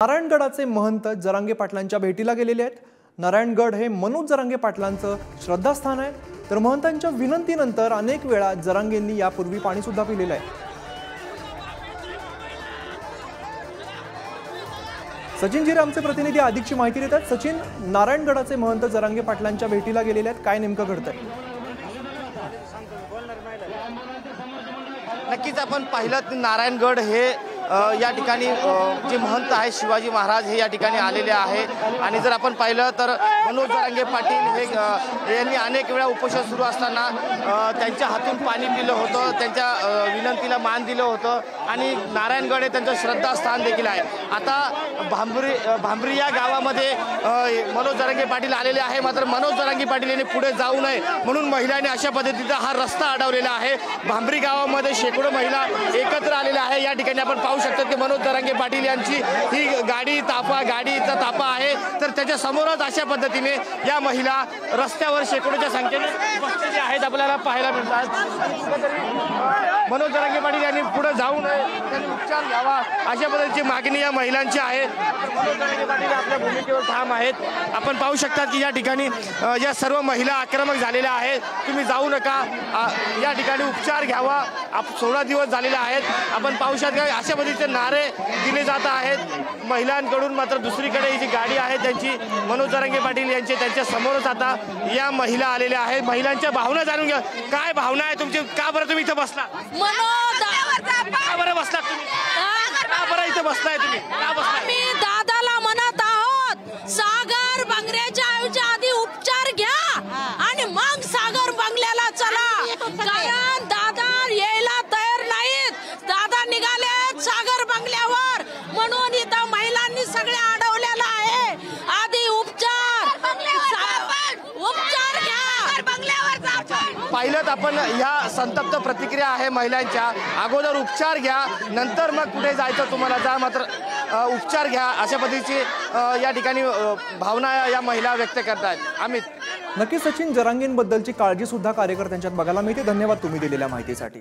नारायणगडाचे महंत जरांगे पाटलांच्या भेटीला गेलेले आहेत। नारायणगड हे मनोज जरांगे पाटलांचं श्रद्धास्थान आहे। तर महंतांच्या विनंतीनंतर अनेक वेळा जरांगेंनी यापूर्वी पाणी सुद्धा पिलेलं आहे। सचिन जीरे आमचे प्रतिनिधी अधिकची माहिती देतात। सचिन, नारायणगडाचे महंत जरांगे पाटलांच्या भेटीला गेलेले आहेत, काय नेमकं घडतंय? नक्कीच आपण पाहिलं नारायणगड हे या ठिकाणी जे महंत आहे शिवाजी महाराज हे या ठिकाणी आलेले आहे। आणि जर आपण पाहिलं तर मनोज जरांगे पाटील हे यांनी अनेक वेळा उपोषण सुरू असताना त्यांच्या हातून पाणी पिलं होतं, त्यांच्या विनंतीला मान दिलं होतं आणि नारायणगड हे त्यांचं श्रद्धास्थान देखील आहे। आता भांबरी या गावामध्ये मनोज जरांगे पाटील आलेले आहे, मात्र मनोज जरांगे पाटील यांनी पुढे जाऊ नये म्हणून महिलांनी अशा पद्धतीचा हा रस्ता अडवलेला आहे। भांबरी गावामध्ये शेकडो महिला एकत्र आलेल्या आहे। या ठिकाणी आपण पाहू शकतो की मनोज जरांगे पाटील यांची ही गाडीचा ताफा आहे, तर त्याच्या समोरच अशा पद्धतीने या महिला रस्त्यावर शेकडोच्या संख्येने बसलेल्या आहेत आपल्याला पाहायला मिळतात। मनोज जरांगे पाटील यांनी पुढे जाऊ नये, त्यांनी उपचार घ्यावा अशा पद्धतीची मागणी या महिलांची आहे। मनोज जरांगे पाटील आपल्या भूमिकेवर ठाम आहेत। आपण पाहू शकता की या ठिकाणी या सर्व महिला आक्रमक झालेल्या आहेत, तुम्ही जाऊ नका, या ठिकाणी उपचार घ्यावा। 16 दिवस झालेले आहेत। आपण पाहू शकता अशा पद्धतीचे नारे दिले जात आहेत महिलांकडून। मात्र दुसरीकडे ही जी गाडी आहे त्यांची मनोज जरांगे पाटील यांची त्यांच्या समोरच आता या महिला आलेल्या आहेत। महिलांच्या भावना जाणून घ्या, काय भावना आहे तुमची? का बरं तुम्ही इथं बसला? का बरं बसला तुम्ही? का बरं इथं बसलाय तुम्ही? का बसलाय? आम्ही दादाला म्हणत आहोत, सागर बंगल्याच्या ऐवजी आधी उपचार घ्या आणि मग सागर बंगल्याला चला, कारण दादा यायला तयार नाहीत। दादा निघाले सागर बंगल्यावर म्हणून इथं महिलांनी सगळे अडवलेलं आहे। आधी उपचार घ्या, बंगल्यावर पाहिलं आपण ह्या संतप्त प्रतिक्रिया आहे महिलांच्या। अगोदर उपचार घ्या, नंतर मग कुठे जायचं तुम्हाला जा, मात्र उपचार घ्या अशा पद्धतीची या ठिकाणी भावना या महिला व्यक्त करतात। अमित, नक्की सचिन, जरांगेंबद्दलची काळजी सुद्धा कार्यकर्त्यांच्यात बघायला मिळते। धन्यवाद तुम्ही दिलेल्या माहितीसाठी।